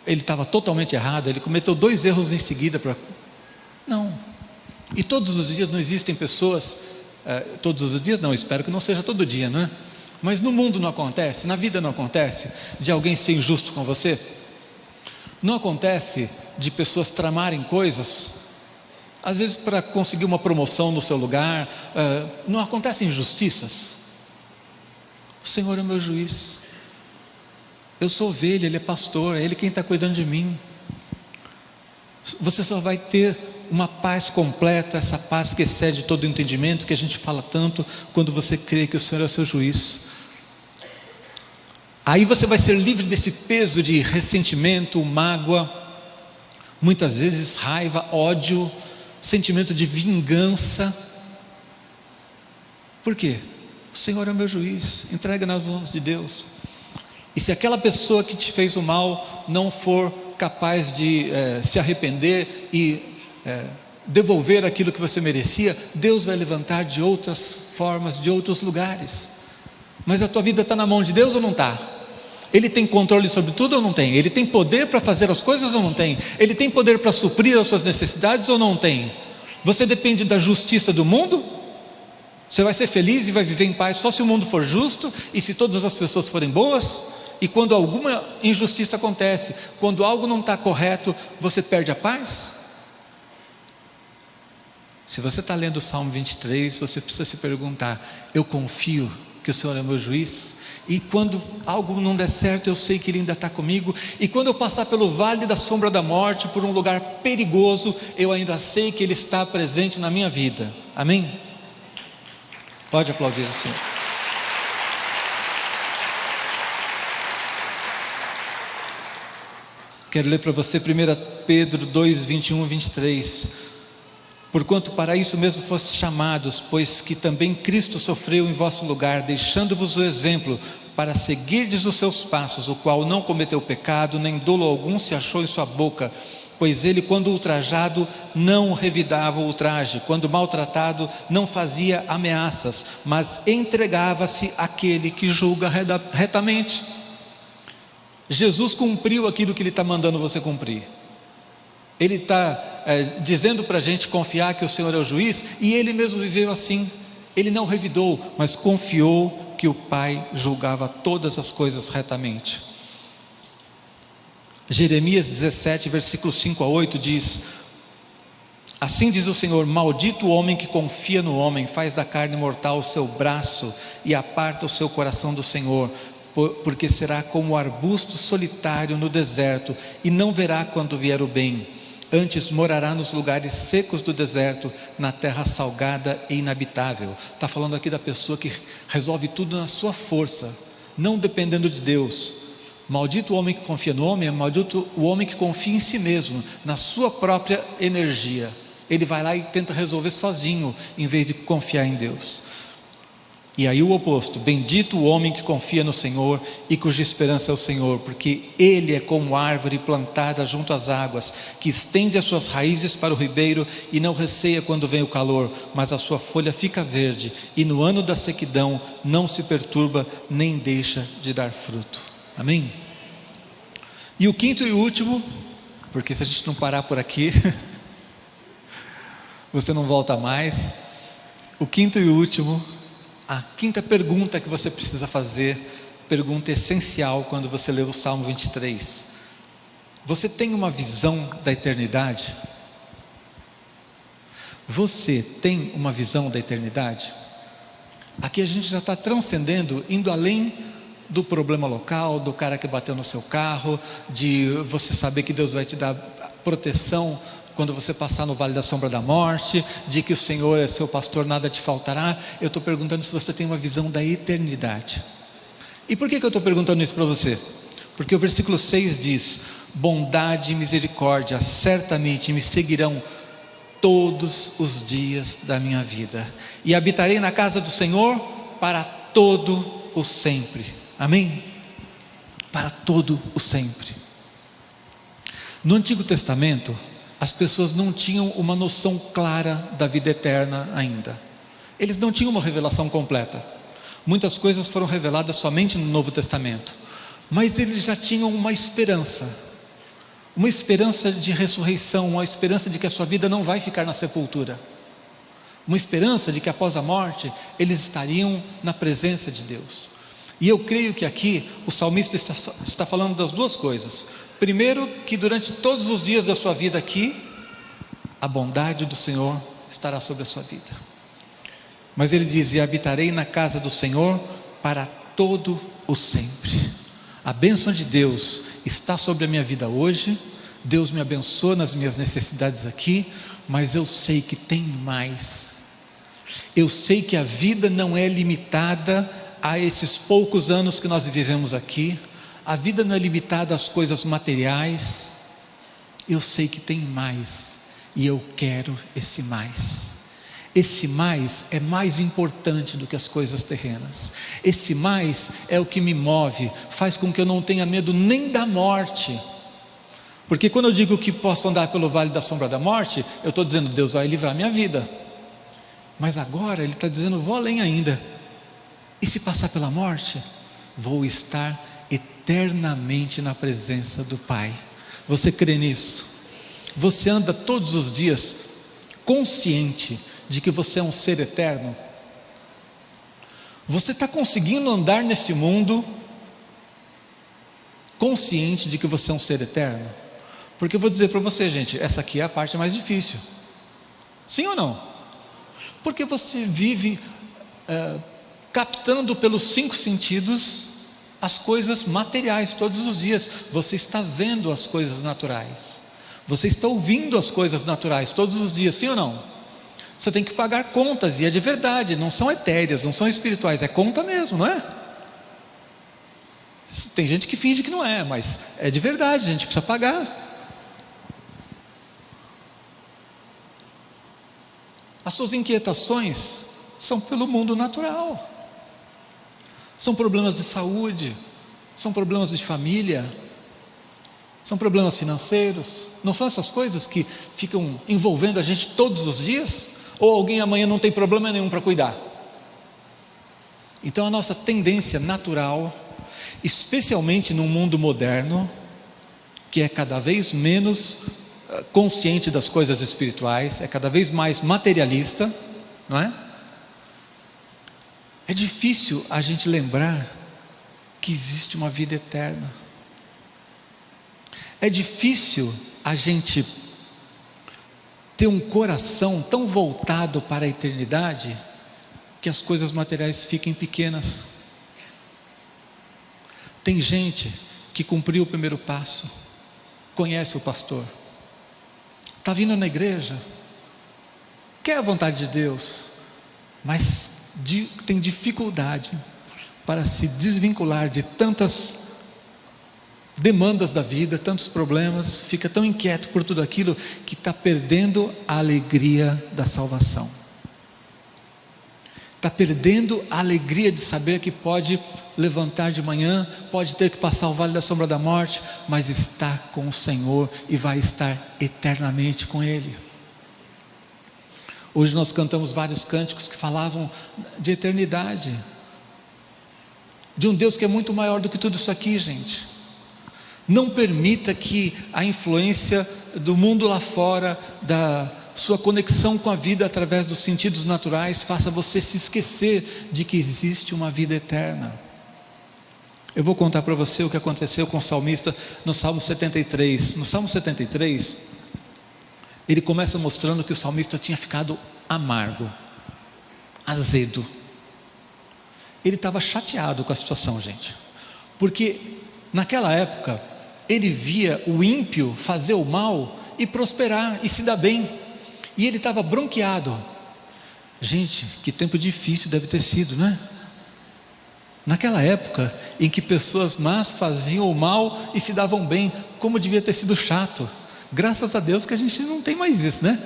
ele estava totalmente errado, ele cometeu 2 erros em seguida. Não. E todos os dias não existem pessoas, todos os dias não, espero que não seja todo dia, não é? Mas no mundo não acontece, na vida não acontece de alguém ser injusto com você? Não acontece de pessoas tramarem coisas, às vezes para conseguir uma promoção no seu lugar, não acontecem injustiças? O Senhor é meu juiz, eu sou ovelha, Ele é pastor, é Ele quem está cuidando de mim. Você só vai ter uma paz completa, essa paz que excede todo o entendimento, que a gente fala tanto, quando você crê que o Senhor é o seu juiz. Aí você vai ser livre desse peso de ressentimento, mágoa, muitas vezes raiva, ódio, sentimento de vingança. Por quê? O Senhor é o meu juiz, entrega nas mãos de Deus. E se aquela pessoa que te fez o mal não for capaz de se arrepender e devolver aquilo que você merecia, Deus vai levantar de outras formas, de outros lugares. Mas a tua vida está na mão de Deus ou não está? Ele tem controle sobre tudo ou não tem? Ele tem poder para fazer as coisas ou não tem? Ele tem poder para suprir as suas necessidades ou não tem? Você depende da justiça do mundo? Você vai ser feliz e vai viver em paz só se o mundo for justo e se todas as pessoas forem boas? E quando alguma injustiça acontece, quando algo não está correto, você perde a paz? Se você está lendo o Salmo 23, você precisa se perguntar: eu confio que o Senhor é meu juiz? E quando algo não der certo, eu sei que Ele ainda está comigo. E quando eu passar pelo vale da sombra da morte, por um lugar perigoso, eu ainda sei que Ele está presente na minha vida. Amém? Pode aplaudir o Senhor. Quero ler para você 1 Pedro 2, 21 e 23. Porquanto para isso mesmo fostes chamados, pois que também Cristo sofreu em vosso lugar, deixando-vos o exemplo, para seguirdes os seus passos, o qual não cometeu pecado, nem dolo algum se achou em sua boca, pois ele, quando ultrajado, não revidava o ultraje, quando maltratado, não fazia ameaças, mas entregava-se àquele que julga retamente. Jesus cumpriu aquilo que Ele está mandando você cumprir. Ele está dizendo para a gente confiar que o Senhor é o juiz, e Ele mesmo viveu assim. Ele não revidou, mas confiou que o Pai julgava todas as coisas retamente. Jeremias 17, versículos 5 a 8 diz: assim diz o Senhor: maldito o homem que confia no homem, faz da carne mortal o seu braço e aparta o seu coração do Senhor, porque será como o arbusto solitário no deserto, e não verá quando vier o bem. Antes morará nos lugares secos do deserto, na terra salgada e inabitável. Está falando aqui da pessoa que resolve tudo na sua força, não dependendo de Deus. Maldito o homem que confia no homem, é maldito o homem que confia em si mesmo, na sua própria energia. Ele vai lá e tenta resolver sozinho, em vez de confiar em Deus. E aí o oposto: bendito o homem que confia no Senhor e cuja esperança é o Senhor, porque ele é como árvore plantada junto às águas, que estende as suas raízes para o ribeiro e não receia quando vem o calor, mas a sua folha fica verde, e no ano da sequidão não se perturba, nem deixa de dar fruto. Amém? E o quinto e último, porque se a gente não parar por aqui, você não volta mais. O quinto e último, a quinta pergunta que você precisa fazer, pergunta essencial quando você lê o Salmo 23. Você tem uma visão da eternidade? Você tem uma visão da eternidade? Aqui a gente já está transcendendo, indo além do problema local, do cara que bateu no seu carro, de você saber que Deus vai te dar proteção quando você passar no vale da sombra da morte, de que o Senhor é seu pastor, nada te faltará. Eu estou perguntando se você tem uma visão da eternidade. E por que eu estou perguntando isso para você? Porque o versículo 6 diz: bondade e misericórdia certamente me seguirão todos os dias da minha vida, e habitarei na casa do Senhor para todo o sempre. Amém? Para todo o sempre. No Antigo Testamento, as pessoas não tinham uma noção clara da vida eterna ainda. Eles não tinham uma revelação completa. Muitas coisas foram reveladas somente no Novo Testamento. Mas eles já tinham uma esperança de ressurreição, uma esperança de que a sua vida não vai ficar na sepultura. Uma esperança de que após a morte, eles estariam na presença de Deus. E eu creio que aqui o salmista está falando das duas coisas. Primeiro, que durante todos os dias da sua vida aqui, a bondade do Senhor estará sobre a sua vida. Mas ele diz: e habitarei na casa do Senhor para todo o sempre. A bênção de Deus está sobre a minha vida hoje. Deus me abençoa nas minhas necessidades aqui, mas eu sei que tem mais. Eu sei que a vida não é limitada a esses poucos anos que nós vivemos aqui. A vida não é limitada às coisas materiais. Eu sei que tem mais, e eu quero esse mais. Esse mais é mais importante do que as coisas terrenas. Esse mais é o que me move, faz com que eu não tenha medo nem da morte, Porque quando eu digo que posso andar pelo vale da sombra da morte, eu estou dizendo, Deus vai livrar a minha vida. Mas agora Ele está dizendo, vou além ainda. E se passar pela morte, vou estar eternamente na presença do Pai. Você crê nisso? Você anda todos os dias consciente de que você é um ser eterno? Você está conseguindo andar nesse mundo consciente de que você é um ser eterno? Porque eu vou dizer para você, gente, essa aqui é a parte mais difícil. Sim ou não? Porque você vive captando pelos 5 sentidos as coisas materiais todos os dias. Você está vendo as coisas naturais. Você está ouvindo as coisas naturais todos os dias, sim ou não? Você tem que pagar contas, e é de verdade, não são etéreas, não são espirituais, é conta mesmo, não é? Tem gente que finge que não é, mas é de verdade, a gente precisa pagar. As suas inquietações são pelo mundo natural. São problemas de saúde, são problemas de família, são problemas financeiros. Não são essas coisas que ficam envolvendo a gente todos os dias? Ou alguém amanhã não tem problema nenhum para cuidar? Então a nossa tendência natural, especialmente no mundo moderno, que é cada vez menos consciente das coisas espirituais, é cada vez mais materialista, não é? É difícil a gente lembrar que existe uma vida eterna. É difícil a gente ter um coração tão voltado para a eternidade que as coisas materiais fiquem pequenas. Tem gente que cumpriu o primeiro passo, conhece o pastor, está vindo na igreja, quer a vontade de Deus, mas tem dificuldade para se desvincular de tantas demandas da vida, tantos problemas, fica tão inquieto por tudo aquilo que está perdendo a alegria da salvação. Está perdendo a alegria de saber que pode levantar de manhã, pode ter que passar o vale da sombra da morte, mas está com o Senhor e vai estar eternamente com Ele. Hoje nós cantamos vários cânticos que falavam de eternidade, de um Deus que é muito maior do que tudo isso aqui, gente. Não permita que a influência do mundo lá fora, da sua conexão com a vida através dos sentidos naturais, faça você se esquecer de que existe uma vida eterna. Eu vou contar para você o que aconteceu com o salmista no Salmo 73. No Salmo 73, ele começa mostrando que o salmista tinha ficado amargo, azedo. Ele estava chateado com a situação, gente, porque naquela época ele via o ímpio fazer o mal e prosperar e se dar bem, e ele estava bronqueado. Gente, que tempo difícil deve ter sido, não é? Naquela época em que pessoas más faziam o mal e se davam bem, como devia ter sido chato. Graças a Deus que a gente não tem mais isso, né?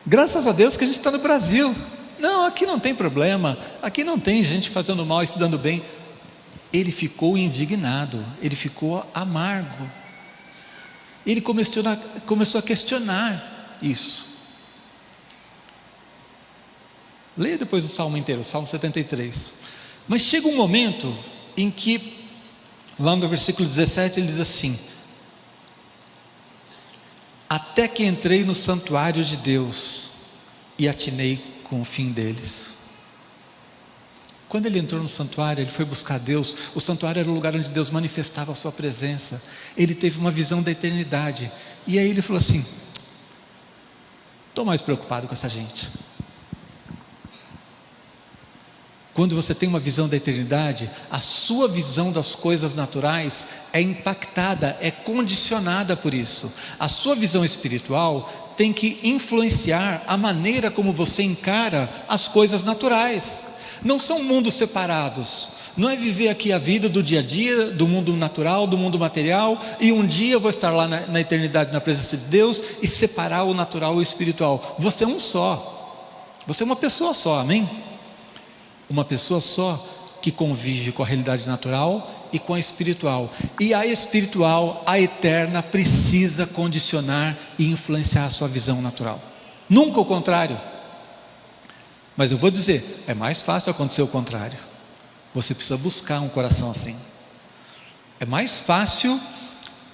Graças a Deus que a gente está no Brasil. Não, aqui não tem problema, aqui não tem gente fazendo mal e se dando bem. Ele ficou indignado, ele ficou amargo. Ele começou a questionar isso. Leia depois o Salmo inteiro, o Salmo 73. Mas chega um momento em que, lá no versículo 17, ele diz assim: até que entrei no santuário de Deus e atinei com o fim deles. Quando ele entrou no santuário, ele foi buscar Deus. O santuário era o lugar onde Deus manifestava a sua presença. Ele teve uma visão da eternidade, e aí ele falou assim: estou mais preocupado com essa gente. Quando você tem uma visão da eternidade, a sua visão das coisas naturais é impactada, é condicionada por isso. A sua visão espiritual tem que influenciar a maneira como você encara as coisas naturais. Não são mundos separados. Não é viver aqui a vida do dia a dia, do mundo natural, do mundo material, e um dia eu vou estar lá na eternidade, na presença de Deus, e separar o natural e o espiritual. Você é um só. Você é uma pessoa só, amém? Uma pessoa só que convive com a realidade natural e com a espiritual. E a espiritual, a eterna, precisa condicionar e influenciar a sua visão natural. Nunca o contrário. Mas eu vou dizer, é mais fácil acontecer o contrário. Você precisa buscar um coração assim. É mais fácil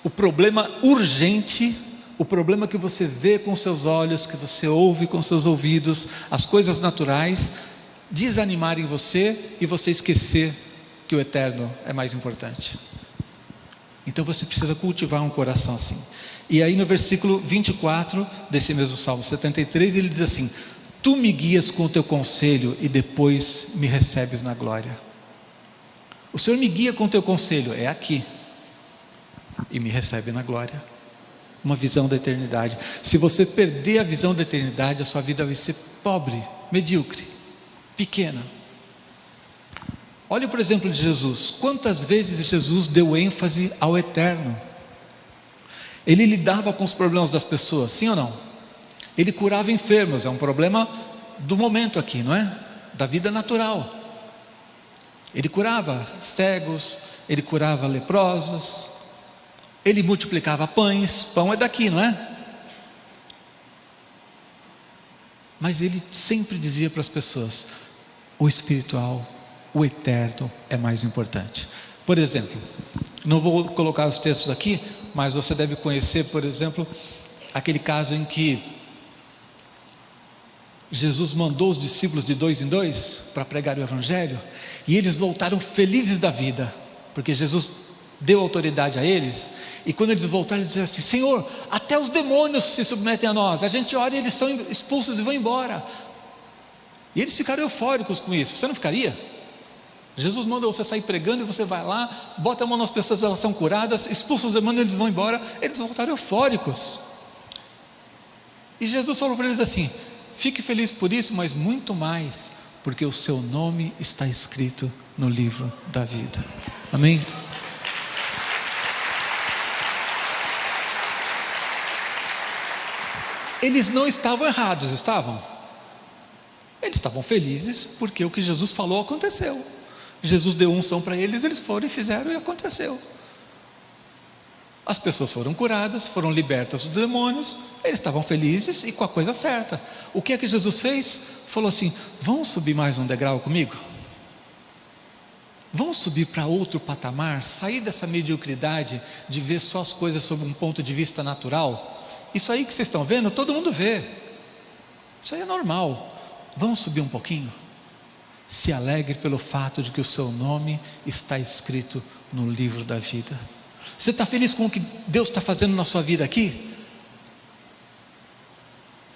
o problema urgente, o problema que você vê com seus olhos, que você ouve com seus ouvidos, as coisas naturais, desanimarem você e você esquecer que o eterno é mais importante. Então você precisa cultivar um coração assim. E aí no versículo 24 desse mesmo Salmo 73, ele diz assim: tu me guias com o teu conselho e depois me recebes na glória. O Senhor me guia com o teu conselho, é aqui, e me recebe na glória. Uma visão da eternidade. Se você perder a visão da eternidade, a sua vida vai ser pobre, medíocre, pequena. Olha por exemplo de Jesus. Quantas vezes Jesus deu ênfase ao eterno? Ele lidava com os problemas das pessoas, sim ou não? Ele curava enfermos, é um problema do momento aqui, não é? Da vida natural. Ele curava cegos, ele curava leprosos, ele multiplicava pães, pão é daqui, não é? Mas ele sempre dizia para as pessoas: o espiritual, o eterno é mais importante. Por exemplo, não vou colocar os textos aqui, mas você deve conhecer, por exemplo, aquele caso em que Jesus mandou os discípulos de 2 em 2 para pregar o Evangelho, e eles voltaram felizes da vida, porque Jesus deu autoridade a eles. E quando eles voltaram, eles disseram assim: Senhor, até os demônios se submetem a nós, a gente ora e eles são expulsos e vão embora. E eles ficaram eufóricos com isso. Você não ficaria? Jesus manda você sair pregando e você vai lá, bota a mão nas pessoas, elas são curadas, expulsa os demônios, eles vão embora. Eles voltaram eufóricos. E Jesus falou para eles assim: fique feliz por isso, mas muito mais, porque o seu nome está escrito no livro da vida. Amém? Eles não estavam errados, estavam? Eles estavam felizes porque o que Jesus falou aconteceu. Jesus deu unção para eles, eles foram e fizeram e aconteceu. As pessoas foram curadas, foram libertas dos demônios, eles estavam felizes e com a coisa certa. O que é que Jesus fez? Falou assim: vamos subir mais um degrau comigo? Vamos subir para outro patamar, sair dessa mediocridade de ver só as coisas sob um ponto de vista natural? Isso aí que vocês estão vendo, todo mundo vê. Isso aí é normal. Vamos subir um pouquinho? Se alegre pelo fato de que o seu nome está escrito no livro da vida. Você está feliz com o que Deus está fazendo na sua vida aqui?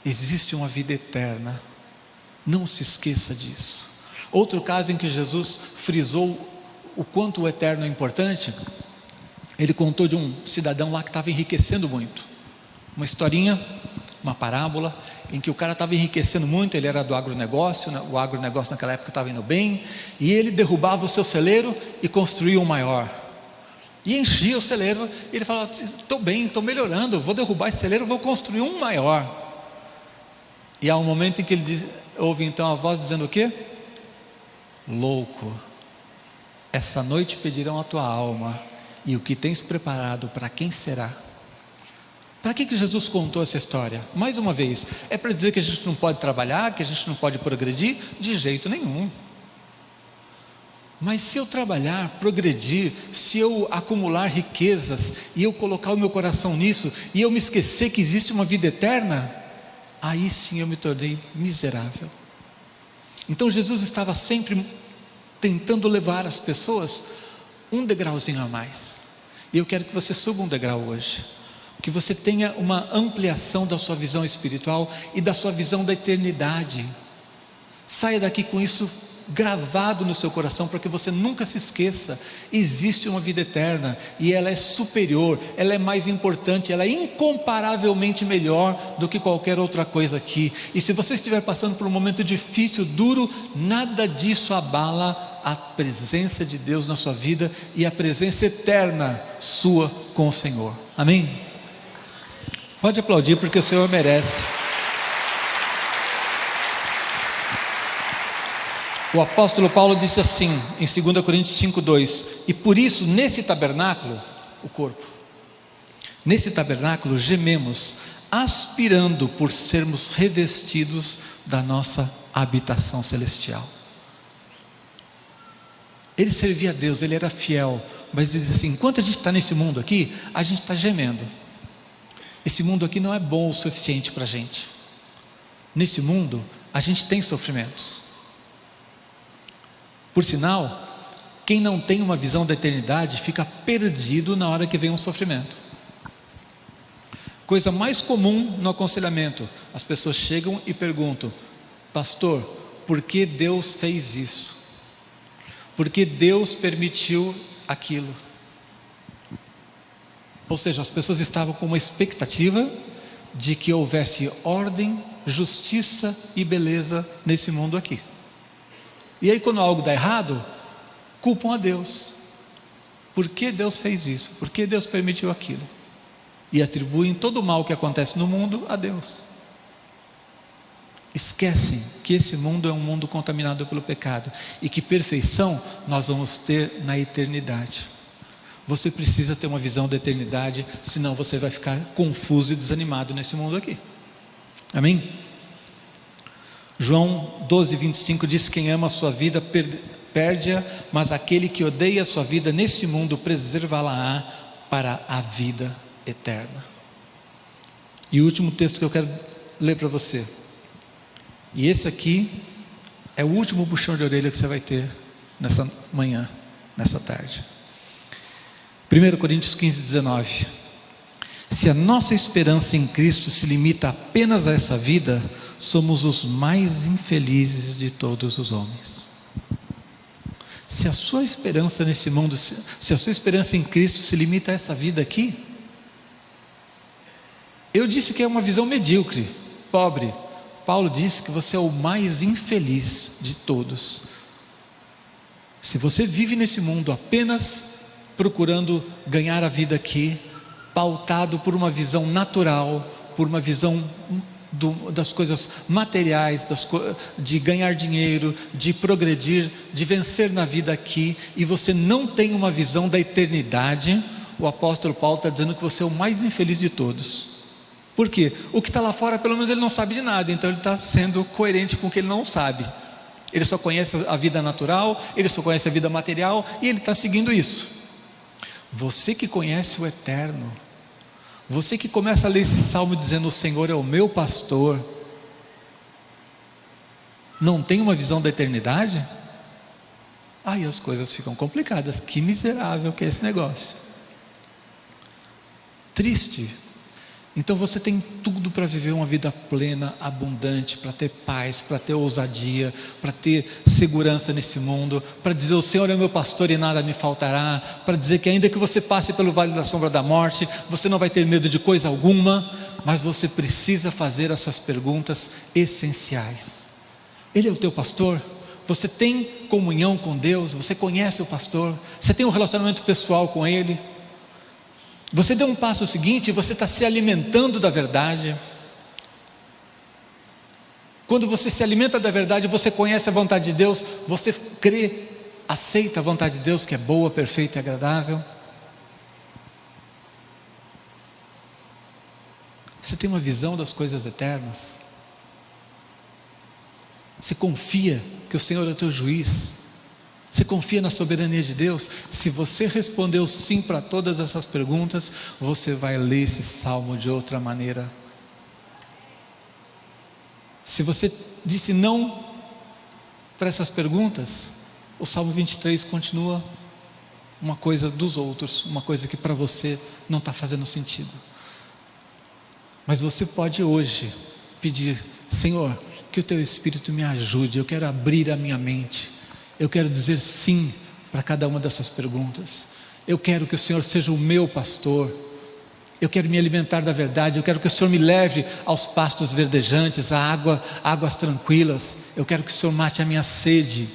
Existe uma vida eterna, não se esqueça disso. Outro caso em que Jesus frisou o quanto o eterno é importante, ele contou de um cidadão lá que estava enriquecendo muito. Uma historinha, uma parábola, em que o cara estava enriquecendo muito. Ele era do agronegócio, o agronegócio naquela época estava indo bem, e ele derrubava o seu celeiro e construía um maior, e enchia o celeiro, e ele falava: estou bem, estou melhorando, vou derrubar esse celeiro, vou construir um maior. E há um momento em que ele ouve então a voz dizendo o quê? Louco, essa noite pedirão a tua alma, e o que tens preparado, para quem será? Para que Jesus contou essa história? Mais uma vez, é para dizer que a gente não pode trabalhar, que a gente não pode progredir? De jeito nenhum. Mas se eu trabalhar, progredir, se eu acumular riquezas, e eu colocar o meu coração nisso, e eu me esquecer que existe uma vida eterna, aí sim eu me tornei miserável. Então Jesus estava sempre tentando levar as pessoas um degrauzinho a mais. E eu quero que você suba um degrau hoje, que você tenha uma ampliação da sua visão espiritual e da sua visão da eternidade. Saia daqui com isso gravado no seu coração, para que você nunca se esqueça: existe uma vida eterna, e ela é superior, ela é mais importante, ela é incomparavelmente melhor do que qualquer outra coisa aqui. E se você estiver passando por um momento difícil, duro, nada disso abala a presença de Deus na sua vida e a presença eterna sua com o Senhor. Amém? Pode aplaudir, porque o Senhor merece. O apóstolo Paulo disse assim, em 2 Coríntios 5:2: e por isso, nesse tabernáculo, o corpo, nesse tabernáculo gememos, aspirando por sermos revestidos da nossa habitação celestial. Ele servia a Deus, ele era fiel, mas ele diz assim: enquanto a gente está nesse mundo aqui, a gente está gemendo. Esse mundo aqui não é bom o suficiente para a gente. Nesse mundo, a gente tem sofrimentos. Por sinal, quem não tem uma visão da eternidade fica perdido na hora que vem um sofrimento. Coisa mais comum no aconselhamento: as pessoas chegam e perguntam: pastor, por que Deus fez isso? Por que Deus permitiu aquilo? Ou seja, as pessoas estavam com uma expectativa de que houvesse ordem, justiça e beleza nesse mundo aqui. E aí, quando algo dá errado, culpam a Deus. Por que Deus fez isso? Por que Deus permitiu aquilo? E atribuem todo o mal que acontece no mundo a Deus. Esquecem que esse mundo é um mundo contaminado pelo pecado e que perfeição nós vamos ter na eternidade. Você precisa ter uma visão da eternidade, senão você vai ficar confuso e desanimado nesse mundo aqui. Amém? João 12:25 diz: quem ama a sua vida perde-a, mas aquele que odeia a sua vida nesse mundo preservá-la-á para a vida eterna. E o último texto que eu quero ler para você, e esse aqui é o último puxão de orelha que você vai ter nessa manhã, nessa tarde. 1 Coríntios 15:19. Se a nossa esperança em Cristo se limita apenas a essa vida, somos os mais infelizes de todos os homens. Se a sua esperança nesse mundo, se a sua esperança em Cristo se limita a essa vida aqui, eu disse que é uma visão medíocre, pobre. Paulo disse que você é o mais infeliz de todos. Se você vive nesse mundo apenas procurando ganhar a vida aqui, pautado por uma visão natural, por uma visão das coisas materiais, de ganhar dinheiro, de progredir, de vencer na vida aqui, e você não tem uma visão da eternidade, o apóstolo Paulo está dizendo que você é o mais infeliz de todos. Por quê? O que está lá fora, pelo menos ele não sabe de nada, então ele está sendo coerente com o que ele não sabe. Ele só conhece a vida natural, ele só conhece a vida material, e ele está seguindo isso. Você que conhece o eterno, você que começa a ler esse salmo dizendo: o Senhor é o meu pastor, não tem uma visão da eternidade? Aí as coisas ficam complicadas. Que miserável que é esse negócio, triste. Então você tem tudo para viver uma vida plena, abundante, para ter paz, para ter ousadia, para ter segurança nesse mundo, para dizer: o Senhor é meu pastor e nada me faltará, para dizer que ainda que você passe pelo vale da sombra da morte, você não vai ter medo de coisa alguma. Mas você precisa fazer essas perguntas essenciais. Ele é o teu pastor? Você tem comunhão com Deus? Você conhece o pastor? Você tem um relacionamento pessoal com Ele? Você deu um passo seguinte, você está se alimentando da verdade. Quando você se alimenta da verdade, você conhece a vontade de Deus, você crê, aceita a vontade de Deus, que é boa, perfeita e agradável. Você tem uma visão das coisas eternas? Você confia que o Senhor é o teu juiz? Você confia na soberania de Deus? Se você respondeu sim para todas essas perguntas, você vai ler esse salmo de outra maneira. Se você disse não para essas perguntas, o Salmo 23 continua uma coisa dos outros, uma coisa que para você não está fazendo sentido. Mas você pode hoje pedir: Senhor, que o teu Espírito me ajude, eu quero abrir a minha mente, eu quero dizer sim para cada uma dessas perguntas. Eu quero que o Senhor seja o meu pastor. Eu quero me alimentar da verdade. Eu quero que o Senhor me leve aos pastos verdejantes, a águas tranquilas. Eu quero que o Senhor mate a minha sede.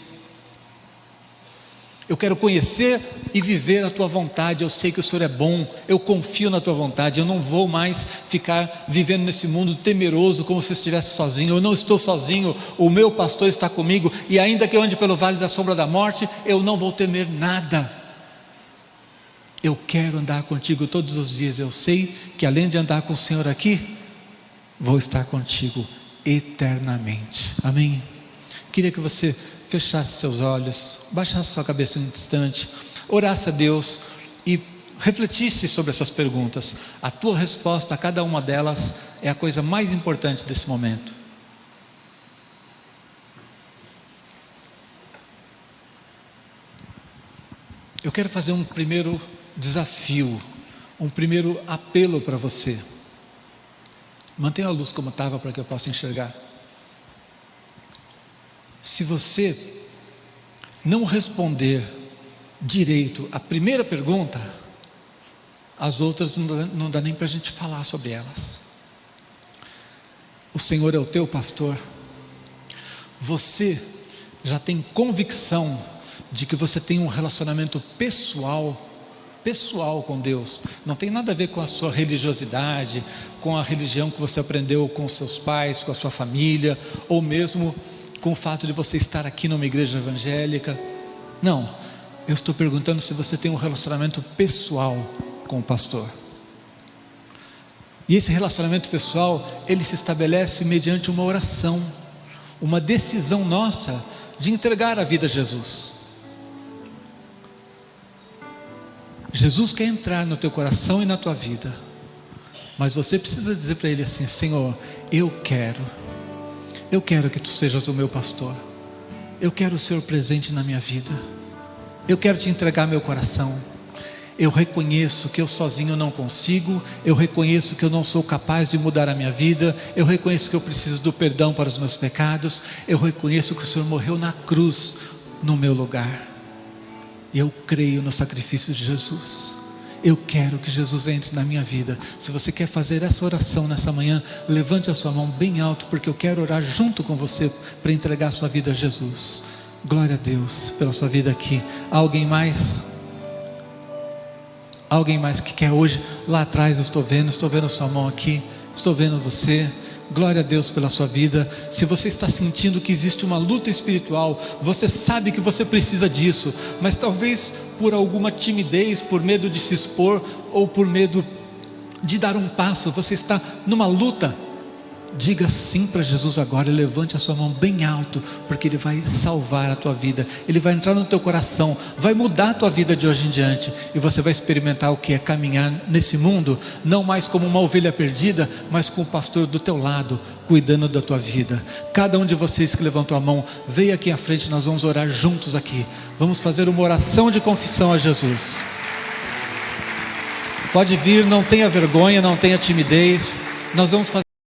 Eu quero conhecer e viver a tua vontade. Eu sei que o Senhor é bom, eu confio na tua vontade. Eu não vou mais ficar vivendo nesse mundo temeroso como se eu estivesse sozinho. Eu não estou sozinho, o meu pastor está comigo, e ainda que eu ande pelo vale da sombra da morte, eu não vou temer nada. Eu quero andar contigo todos os dias. Eu sei que além de andar com o Senhor aqui, vou estar contigo eternamente. Amém? Queria que você fechasse seus olhos, baixasse sua cabeça um instante, orasse a Deus e refletisse sobre essas perguntas. A tua resposta a cada uma delas é a coisa mais importante desse momento. Eu quero fazer um primeiro desafio, um primeiro apelo para você. Mantenha a luz como estava para que eu possa enxergar. Se você não responder direito a primeira pergunta, as outras não dá nem para a gente falar sobre elas. O Senhor é o teu pastor. Você já tem convicção de que você tem um relacionamento pessoal com Deus. Não tem nada a ver com a sua religiosidade, com a religião que você aprendeu com os seus pais, com a sua família, ou mesmo com o fato de você estar aqui numa igreja evangélica. Não, eu estou perguntando se você tem um relacionamento pessoal com o pastor. E esse relacionamento pessoal, ele se estabelece mediante uma oração, uma decisão nossa de entregar a vida a Jesus. Jesus quer entrar no teu coração e na tua vida, mas você precisa dizer para Ele assim: Senhor, eu quero que Tu sejas o meu pastor, eu quero o Senhor presente na minha vida, eu quero Te entregar meu coração. Eu reconheço que eu sozinho não consigo, eu reconheço que eu não sou capaz de mudar a minha vida, eu reconheço que eu preciso do perdão para os meus pecados, eu reconheço que o Senhor morreu na cruz no meu lugar, e eu creio no sacrifício de Jesus. Eu quero que Jesus entre na minha vida. Se você quer fazer essa oração nessa manhã, levante a sua mão bem alto, porque eu quero orar junto com você para entregar a sua vida a Jesus. Glória a Deus pela sua vida aqui. Alguém mais? Alguém mais que quer hoje? Lá atrás eu estou vendo a sua mão aqui, estou vendo você. Glória a Deus pela sua vida. Se você está sentindo que existe uma luta espiritual, você sabe que você precisa disso, mas talvez por alguma timidez, por medo de se expor, ou por medo de dar um passo, você está numa luta. Diga sim para Jesus agora, e levante a sua mão bem alto, porque Ele vai salvar a tua vida, Ele vai entrar no teu coração, vai mudar a tua vida de hoje em diante, e você vai experimentar o que é caminhar nesse mundo, não mais como uma ovelha perdida, mas com o pastor do teu lado, cuidando da tua vida. Cada um de vocês que levantou a mão, veio aqui à frente, nós vamos orar juntos aqui, vamos fazer uma oração de confissão a Jesus. Pode vir, não tenha vergonha, não tenha timidez, nós vamos fazer